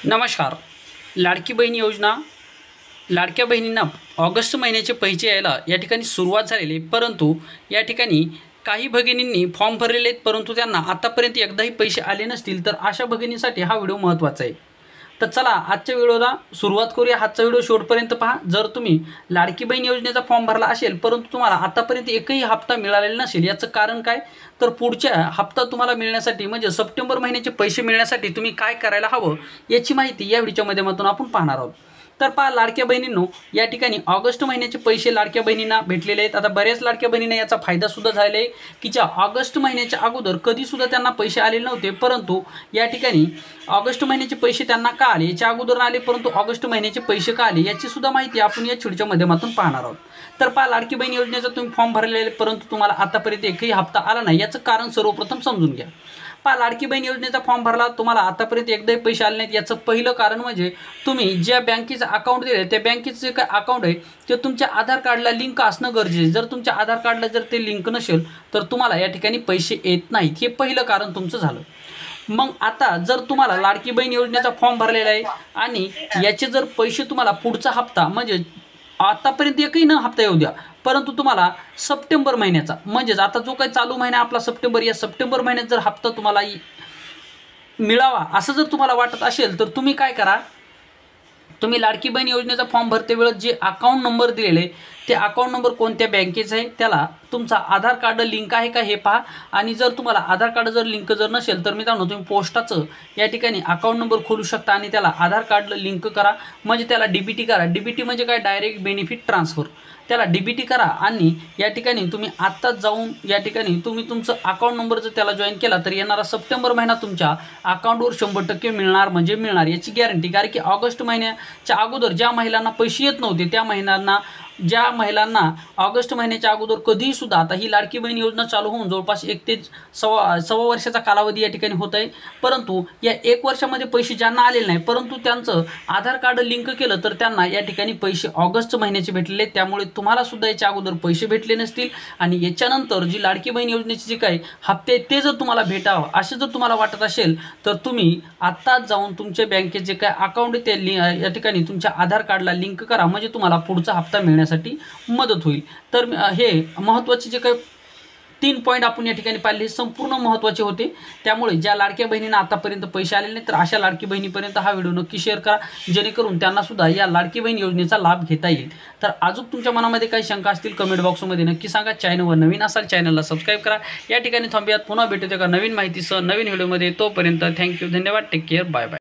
नमस्कार। लाडकी बहीण योजना लाडक्या बहिणींना ऑगस्ट महिन्याचे पैसे यायला या ठिकाणी सुरुवात झालेली, परंतु या ठिकाणी काही भगिनींनी फॉर्म भरलेले आहेत, परंतु त्यांना आतापर्यंत एकदाही पैसे आले नसतील, तर अशा भगिनींसाठी हा व्हिडिओ महत्त्वाचा आहे। तर चला आजच्या व्हिडिओला सुरुवात करूया। आजचा व्हिडिओ शेवटपर्यंत पहा। जर तुम्ही लाडकी बहीण योजनेचा फॉर्म भरला असेल, परंतु तुम्हाला आतापर्यंत एकही हप्ता मिळालेला नसेल, याचं कारण काय? तर पुढच्या हप्ता तुम्हाला मिळण्यासाठी म्हणजे सप्टेंबर महिन्याचे पैसे मिळण्यासाठी तुम्ही काय करायला हवं याची माहिती या व्हिडिओच्या माध्यमातून आपण पाहणार आहोत। तर पहा लाडक्या बहिणींनो, या ठिकाणी ऑगस्ट महिन्याचे पैसे लाडक्या बहिणींना भेटलेले आहेत। आता बऱ्याच लाडक्या बहिणींना याचा फायदा सुद्धा झालेला आहे की ज्या ऑगस्ट महिन्याच्या अगोदर कधी सुद्धा त्यांना पैसे आलेले नव्हते, परंतु या ठिकाणी ऑगस्ट महिन्याचे पैसे त्यांना का आले, याच्या अगोदर आले परंतु ऑगस्ट महिन्याचे पैसे का आले याची सुद्धा माहिती आपण या व्हिडिओच्या माध्यमातून पाहणार आहोत। तर पहा लाडकी बहीण योजनेचा तुम्ही फॉर्म भरलेले, परंतु तुम्हाला आतापर्यंत एकही हप्ता आला नाही, याचं कारण सर्वप्रथम समजून घ्या। पहा लाडकी बहीण योजनेचा फॉर्म भरला, तुम्हाला आतापर्यंत एकदाही पैसे आले नाहीत, याचं पहिलं कारण म्हणजे तुम्ही ज्या बँकेचं अकाउंट दिले त्या बँकेचं जे काय अकाउंट आहे ते तुमच्या आधार कार्डला लिंक असणं गरजेचं आहे। जर तुमच्या आधार कार्डला जर ते लिंक नसेल तर तुम्हाला या ठिकाणी पैसे येत नाहीत, हे पहिलं कारण तुमचं झालं। मग आता जर तुम्हाला लाडकी बहीण योजनेचा फॉर्म भरलेला आहे आणि याचे जर पैसे तुम्हाला पुढचा हप्ता म्हणजे आतापर्यंत एकही न हप्ता येऊ द्या, परंतु तुम्हाला सप्टेंबर महिन्याचा म्हणजेच आता जो काही चालू महिना आपला सप्टेंबर, या सप्टेंबर महिन्यात जर हप्ता तुम्हाला मिळावा असं जर तुम्हाला वाटत असेल, तर तुम्ही काय करा, तुम्ही लाडकी बहीण योजनेचा फॉर्म भरते वेळेस जे अकाउंट नंबर दिलेले ते अकाउंट नंबर कोणत्या बँकेचा आहे, त्याला तुमचा आधार कार्ड लिंक आहे का हे पहा। आणि जर तुम्हाला आधार कार्ड जर लिंक जर नसेल तर मित्रांनो तुम्ही पोस्टाचं या ठिकाणी अकाउंट नंबर खोलू शकता आणि त्याला आधार कार्डला लिंक करा, म्हणजे त्याला डीबीटी करा। डीबीटी म्हणजे काय, डायरेक्ट बेनिफिट ट्रान्सफर, त्याला डीबीटी करा आणि या ठिकाणी तुम्ही आत्ताच जाऊन या ठिकाणी तुम्ही तुमचं अकाउंट नंबर जर त्याला जॉईन केला तर येणारा सप्टेंबर महिना तुमच्या अकाउंटवर 100% मिळणार म्हणजे मिळणार, याची गॅरंटी। कारण की ऑगस्ट महिन्याच्या अगोदर ज्या महिलांना पैसे येत नव्हते त्या ज्या महिलांना ऑगस्ट महिन्याच्या अगोदर कधीही सुद्धा, आता ही लाडकी बहीण योजना चालू होऊन जवळपास 1 ते सव्वा वर्षाचा कालावधी या ठिकाणी होत आहे, परंतु या 1 वर्षामध्ये पैसे ज्यांना आलेले नाही परंतु त्यांचं आधार कार्ड लिंक केलं तर त्यांना या ठिकाणी पैसे ऑगस्ट महिन्याचे भेटलेले, त्यामुळे तुम्हाला सुद्धा याच्या अगोदर पैसे भेटले नसतील आणि याच्यानंतर जी लाडकी बहीण योजनेची जी काही हप्ते ते जर तुम्हाला भेटावं असे जर तुम्हाला वाटत असेल तर तुम्ही आत्ताच जाऊन तुमच्या बँकेत जे काय अकाउंट आहे ते या ठिकाणी तुमच्या आधार कार्डला लिंक करा, म्हणजे तुम्हाला पुढचा हप्ता मिळण्यासाठी मदत होईल। तर हे महत्त्वाचे जे काही 3 पॉईंट आपण या ठिकाणी पाहिले संपूर्ण महत्त्वाचे होते, त्यामुळे ज्या लाडक्या बहिणींना आतापर्यंत पैसे आलेले नाही तर अशा लाडकी बहिणीपर्यंत हा व्हिडिओ नक्की शेअर करा, जेणेकरून त्यांना सुद्धा या लाडकी बहीण योजनेचा लाभ घेता येईल। तर अजून तुमच्या मनामध्ये काही शंका असतील कमेंट बॉक्समध्ये नक्की सांगा। चॅनलवर नवीन असाल चॅनलला सबस्क्राईब करा। या ठिकाणी थांबूयात, पुन्हा भेटूया एका नवीन माहितीसह नवीन व्हिडिओमध्ये। तोपर्यंत थँक्यू, धन्यवाद, टेक केअर, बाय बाय।